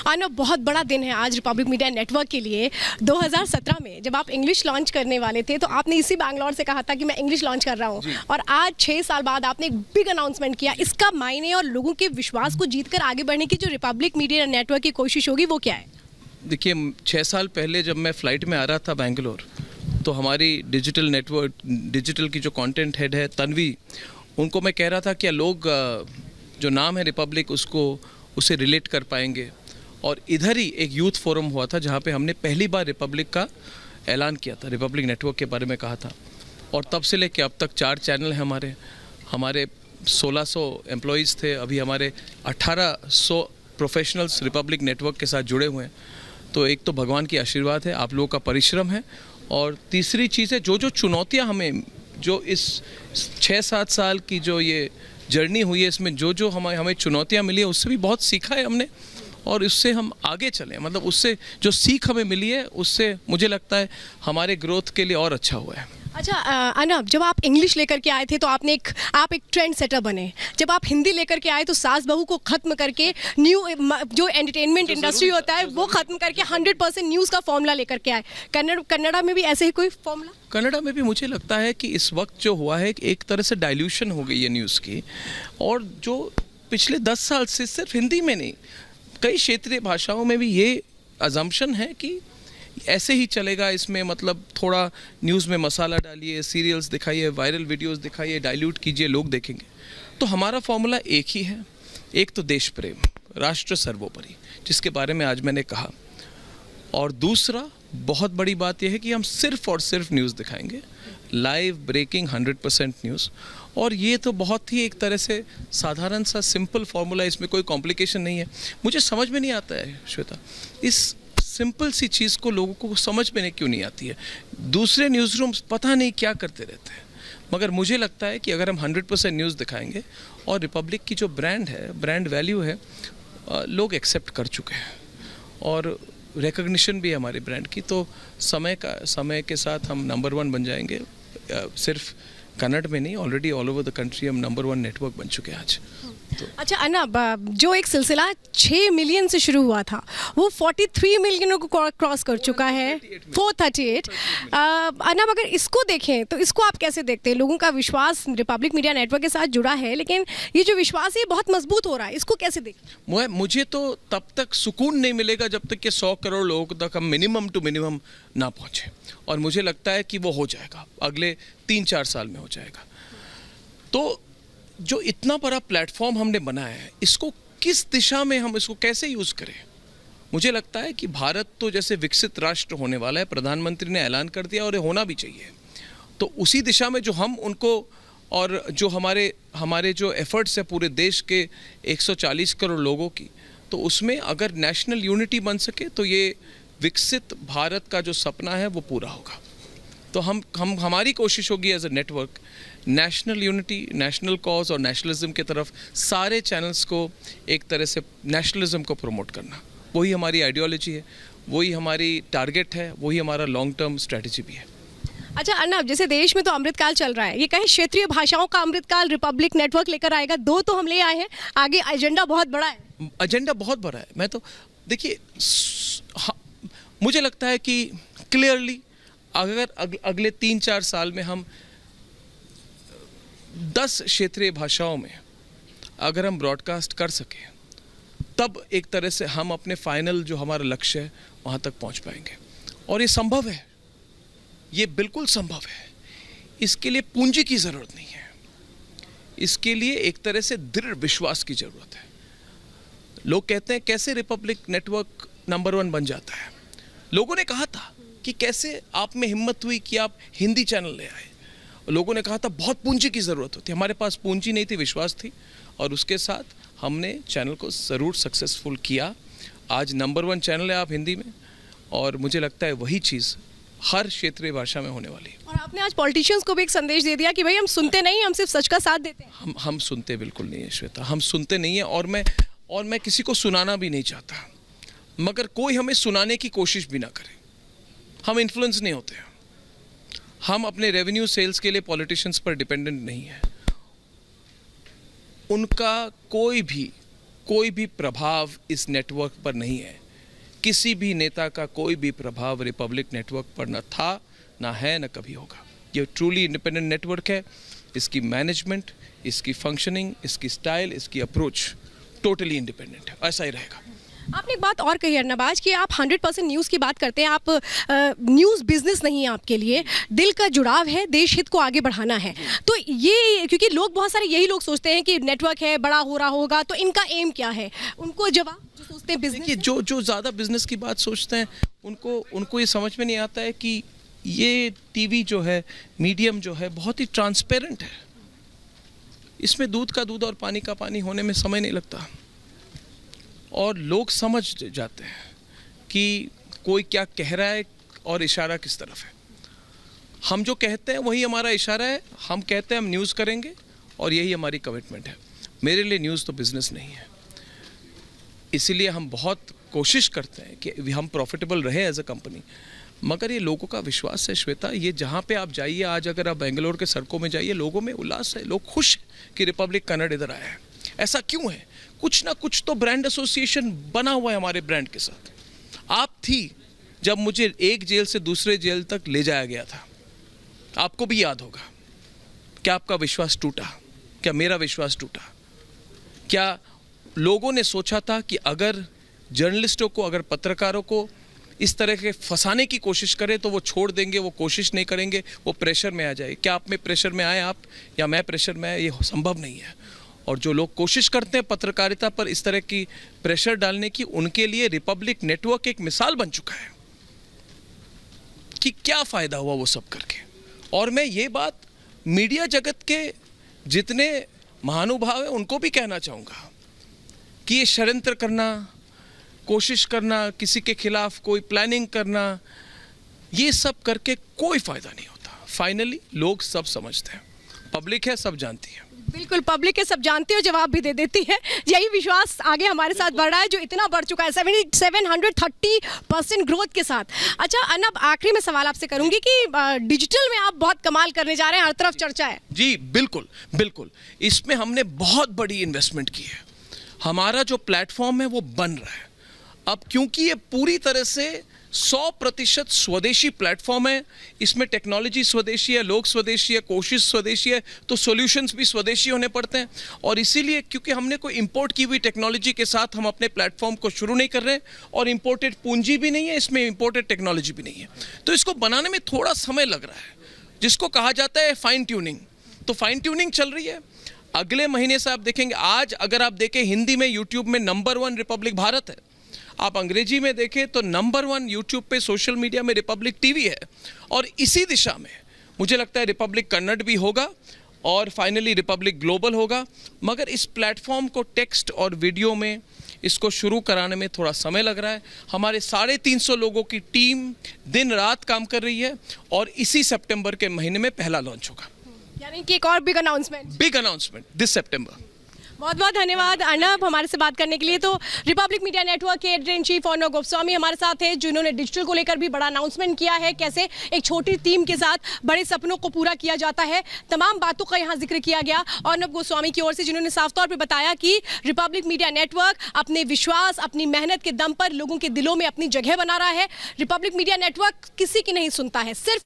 आना बहुत बड़ा दिन है आज रिपब्लिक मीडिया नेटवर्क के लिए। 2017 में जब आप इंग्लिश लॉन्च करने वाले थे तो आपने इसी बैंगलोर से कहा था कि मैं इंग्लिश लॉन्च कर रहा हूँ, और आज 6 साल बाद आपने एक बिग अनाउंसमेंट किया। इसका मायने और लोगों के विश्वास को जीतकर आगे बढ़ने की जो रिपब्लिक मीडिया नेटवर्क की कोशिश होगी वो क्या है? देखिए, 6 साल पहले जब मैं फ़्लाइट में आ रहा था बैंगलोर, तो हमारी डिजिटल की जो कंटेंट हेड है तन्वी, उनको मैं कह रहा था कि लोग जो नाम है रिपब्लिक उसे रिलेट कर पाएंगे। और इधर ही एक यूथ फोरम हुआ था जहाँ पे हमने पहली बार रिपब्लिक का ऐलान किया था, रिपब्लिक नेटवर्क के बारे में कहा था। और तब से लेके अब तक 4 चैनल हैं हमारे 1600 एम्प्लॉयज़ थे, अभी हमारे 1800 प्रोफेशनल्स रिपब्लिक नेटवर्क के साथ जुड़े हुए हैं। तो एक तो भगवान की आशीर्वाद है, आप लोगों का परिश्रम है, और तीसरी चीज़ है जो चुनौतियाँ हमें जो इस 6-7 साल की जो ये जर्नी हुई है, इसमें जो हमें चुनौतियाँ मिली है उससे भी बहुत सीखा है हमने, और उससे हम आगे चलें। मतलब उससे जो सीख हमें मिली है उससे मुझे लगता है हमारे ग्रोथ के लिए और अच्छा हुआ है। अच्छा अनब, जब आप इंग्लिश लेकर के आए थे तो आप एक ट्रेंड सेटर बने। जब आप हिंदी लेकर के आए तो सास बहू को ख़त्म करके न्यू जो एंटरटेनमेंट इंडस्ट्री होता है वो ख़त्म करके 100% न्यूज़ का फॉर्मूला लेकर के आए। कन्नड़ा में भी ऐसे ही कोई फॉर्मूला? कन्नड़ा में भी मुझे लगता है कि इस वक्त जो हुआ है एक तरह से डाइल्यूशन हो गई है न्यूज़ की, और जो पिछले 10 साल से सिर्फ हिंदी में नहीं, कई क्षेत्रीय भाषाओं में भी ये अजम्पशन है कि ऐसे ही चलेगा। इसमें मतलब थोड़ा न्यूज़ में मसाला डालिए, सीरियल्स दिखाइए, वायरल वीडियोस दिखाइए, डाइल्यूट कीजिए, लोग देखेंगे। तो हमारा फॉर्मूला एक ही है, एक तो देश प्रेम, राष्ट्र सर्वोपरि, जिसके बारे में आज मैंने कहा, और दूसरा बहुत बड़ी बात यह है कि हम सिर्फ और सिर्फ न्यूज़ दिखाएंगे, लाइव ब्रेकिंग 100% न्यूज़। और ये तो बहुत ही एक तरह से साधारण सा सिंपल फार्मूला, इसमें कोई कॉम्प्लिकेशन नहीं है। मुझे समझ में नहीं आता है श्वेता, इस सिंपल सी चीज़ को लोगों को समझ में क्यों नहीं आती है। दूसरे न्यूज़ रूम्स पता नहीं क्या करते रहते हैं, मगर मुझे लगता है कि अगर हम 100% न्यूज़ दिखाएंगे, और रिपब्लिक की जो ब्रांड है, ब्रांड वैल्यू है, लोग एक्सेप्ट कर चुके हैं, और रिकग्निशन भी है हमारे ब्रांड की, तो समय के साथ हम नंबर 1 बन जाएंगे। सिर्फ कन्नड़ में नहीं, already all over the country हम नंबर 1 नेटवर्क बन चुके हैं आज। तो अच्छा अनब, जो एक सिलसिला 6 मिलियन से शुरू हुआ था वो 43 मिलियनों को क्रॉस कर चुका है, 438। अनब, अगर इसको देखें तो इसको आप कैसे देखते हैं? लोगों का विश्वास रिपब्लिक मीडिया नेटवर्क के साथ जुड़ा है, लेकिन ये जो विश्वास है बहुत मजबूत हो रहा है, इसको कैसे देखें? मुझे तो तब तक सुकून नहीं मिलेगा जब तक कि 100 करोड़ लोगों तक हम मिनिमम टू मिनिमम ना पहुँचे, और मुझे लगता है कि वो हो जाएगा, अगले 3-4 साल में हो जाएगा। तो जो इतना बड़ा प्लेटफॉर्म हमने बनाया है, इसको किस दिशा में हम इसको कैसे यूज़ करें? मुझे लगता है कि भारत तो जैसे विकसित राष्ट्र होने वाला है, प्रधानमंत्री ने ऐलान कर दिया, और ये होना भी चाहिए। तो उसी दिशा में जो हम उनको, और जो हमारे जो एफर्ट्स है पूरे देश के 140 करोड़ लोगों की, तो उसमें अगर नेशनल यूनिटी बन सके तो ये विकसित भारत का जो सपना है वो पूरा होगा। तो हमारी कोशिश होगी as a network, national unity, national cause और नेशनलिज्म की तरफ सारे चैनल्स को एक तरह से नेशनलिज्म को प्रमोट करना। वही हमारी आइडियोलॉजी है, वही हमारी टारगेट है, वही हमारा लॉन्ग टर्म स्ट्रेटजी भी है। अच्छा अर्नब, जैसे देश में तो अमृतकाल चल रहा है, ये कहीं क्षेत्रीय भाषाओं का अमृतकाल रिपब्लिक नेटवर्क लेकर आएगा? 2 तो हम ले आए हैं, आगे एजेंडा बहुत बड़ा है। एजेंडा बहुत बड़ा है। मैं तो देखिए, मुझे लगता है कि क्लियरली अगर अगले 3-4 साल में हम 10 क्षेत्रीय भाषाओं में अगर हम ब्रॉडकास्ट कर सकें, तब एक तरह से हम अपने फाइनल जो हमारा लक्ष्य है वहाँ तक पहुँच पाएंगे। और ये संभव है, ये बिल्कुल संभव है। इसके लिए पूंजी की ज़रूरत नहीं है, इसके लिए एक तरह से दृढ़ विश्वास की ज़रूरत है। लोग कहते हैं कैसे रिपब्लिक नेटवर्क नंबर 1 बन जाता है। लोगों ने कहा था कि कैसे आप में हिम्मत हुई कि आप हिंदी चैनल ले आए। लोगों ने कहा था बहुत पूंजी की ज़रूरत होती है। हमारे पास पूंजी नहीं थी, विश्वास थी, और उसके साथ हमने चैनल को ज़रूर सक्सेसफुल किया। आज नंबर 1 चैनल है आप हिंदी में, और मुझे लगता है वही चीज़ हर क्षेत्रीय भाषा में होने वाली है। और आपने आज पॉलिटिशियंस को भी एक संदेश दे दिया कि भाई हम सुनते नहीं, हम सिर्फ सच का साथ देते हैं। हम सुनते बिल्कुल नहीं है श्वेता, हम सुनते नहीं हैं, और मैं किसी को सुनाना भी नहीं चाहता, मगर कोई हमें सुनाने की कोशिश भी ना करे। हम इन्फ्लुएंस नहीं होते हैं, हम अपने रेवेन्यू सेल्स के लिए पॉलिटिशियंस पर डिपेंडेंट नहीं है। उनका कोई भी कोई भी प्रभाव इस नेटवर्क पर नहीं है। किसी भी नेता का कोई भी प्रभाव रिपब्लिक नेटवर्क पर न था, ना है, न कभी होगा। ये ट्रूली इंडिपेंडेंट नेटवर्क है। इसकी मैनेजमेंट, इसकी फंक्शनिंग, इसकी स्टाइल, इसकी अप्रोच टोटली इंडिपेंडेंट है। ऐसा ही रहेगा। आपने एक बात और कही अर्नबाज कि आप 100% न्यूज़ की बात करते हैं। आप न्यूज़ बिजनेस नहीं है आपके लिए, दिल का जुड़ाव है, देश हित को आगे बढ़ाना है। तो ये क्योंकि लोग बहुत सारे यही लोग सोचते हैं कि नेटवर्क है, बड़ा हो रहा होगा, तो इनका एम क्या है? उनको जवाब जो सोचते हैं बिजनेस, देखिए, जो ज़्यादा बिजनेस की बात सोचते हैं उनको ये समझ में नहीं आता है कि ये टीवी जो है, मीडियम जो है, बहुत ही ट्रांसपेरेंट है। इसमें दूध का दूध और पानी का पानी होने में समय नहीं लगता और लोग समझ जाते हैं कि कोई क्या कह रहा है और इशारा किस तरफ है। हम जो कहते हैं वही हमारा इशारा है। हम कहते हैं हम न्यूज़ करेंगे और यही हमारी कमिटमेंट है। मेरे लिए न्यूज़ तो बिज़नेस नहीं है, इसीलिए हम बहुत कोशिश करते हैं कि हम प्रॉफिटेबल रहे एज अ कंपनी। मगर ये लोगों का विश्वास है श्वेता, ये जहाँ पे आप जाइए, आज अगर आप बेंगलोर के सड़कों में जाइए, लोगों में उल्लास है, लोग खुश हैं कि रिपब्लिक कन्नड़ इधर आया है। ऐसा क्यों है? कुछ ना कुछ तो ब्रांड एसोसिएशन बना हुआ है हमारे ब्रांड के साथ। आप थी जब मुझे एक जेल से दूसरे जेल तक ले जाया गया था, आपको भी याद होगा। क्या आपका विश्वास टूटा? क्या मेरा विश्वास टूटा? क्या लोगों ने सोचा था कि अगर जर्नलिस्टों को, अगर पत्रकारों को इस तरह के फंसाने की कोशिश करें तो वो छोड़ देंगे, वो कोशिश नहीं करेंगे, वो प्रेशर में आ जाए? क्या आप में प्रेशर में आए आप, या मैं प्रेशर में आए? ये संभव नहीं है। और जो लोग कोशिश करते हैं पत्रकारिता पर इस तरह की प्रेशर डालने की, उनके लिए रिपब्लिक नेटवर्क एक मिसाल बन चुका है कि क्या फ़ायदा हुआ वो सब करके। और मैं ये बात मीडिया जगत के जितने महानुभाव हैं उनको भी कहना चाहूँगा कि ये षड्यंत्र करना, कोशिश करना, किसी के खिलाफ कोई प्लानिंग करना, ये सब करके कोई फ़ायदा नहीं होता। फाइनली लोग सब समझते हैं, पब्लिक है, सब जानती है। बिल्कुल, पब्लिक है, सब जानती है, जवाब भी दे देती है। यही विश्वास आगे हमारे साथ बढ़ रहा है, जो इतना बढ़ चुका है 730% ग्रोथ के साथ। अच्छा अर्नब, आखिरी में सवाल आपसे करूंगी कि डिजिटल में आप बहुत कमाल करने जा रहे हैं, हर तरफ चर्चा है। जी बिल्कुल बिल्कुल, इसमें हमने बहुत बड़ी इन्वेस्टमेंट की है। हमारा जो प्लेटफॉर्म है वो बन रहा है अब, क्योंकि ये पूरी तरह से 100% स्वदेशी प्लेटफॉर्म है। इसमें टेक्नोलॉजी स्वदेशी है, लोग स्वदेशी है, कोशिश स्वदेशी है, तो सॉल्यूशंस भी स्वदेशी होने पड़ते हैं। और इसीलिए क्योंकि हमने कोई इंपोर्ट की हुई टेक्नोलॉजी के साथ हम अपने प्लेटफॉर्म को शुरू नहीं कर रहे हैं, और इंपोर्टेड पूंजी भी नहीं है इसमें, इंपोर्टेड टेक्नोलॉजी भी नहीं है, तो इसको बनाने में थोड़ा समय लग रहा है, जिसको कहा जाता है फाइन ट्यूनिंग। तो फाइन ट्यूनिंग चल रही है। अगले महीने से आप देखेंगे, आज अगर आप देखें हिंदी में यूट्यूब में नंबर 1 रिपब्लिक भारत है। आप अंग्रेजी में देखें तो नंबर 1 यूट्यूब पे सोशल मीडिया में रिपब्लिक टीवी है। और इसी दिशा में मुझे लगता है रिपब्लिक कन्नड़ भी होगा और फाइनली रिपब्लिक ग्लोबल होगा। मगर इस प्लेटफॉर्म को टेक्स्ट और वीडियो में इसको शुरू कराने में थोड़ा समय लग रहा है। हमारे 350 लोगों की टीम दिन रात काम कर रही है और इसी सितंबर के महीने में पहला लॉन्च होगा। यानी कि एक और बिग अनाउंसमेंट दिस सितंबर। बहुत बहुत धन्यवाद अर्नब हमारे से बात करने के लिए। तो रिपब्लिक मीडिया नेटवर्क के editor in chief Arnab Goswami हमारे साथ है, जिन्होंने डिजिटल को लेकर भी बड़ा अनाउंसमेंट किया है, कैसे एक छोटी टीम के साथ बड़े सपनों को पूरा किया जाता है। तमाम बातों का यहाँ जिक्र किया गया अर्नब गोस्वामी की ओर से, जिन्होंने साफ तौर पर बताया कि रिपब्लिक मीडिया नेटवर्क अपने विश्वास, अपनी मेहनत के दम पर लोगों के दिलों में अपनी जगह बना रहा है। रिपब्लिक मीडिया नेटवर्क किसी की नहीं सुनता है, सिर्फ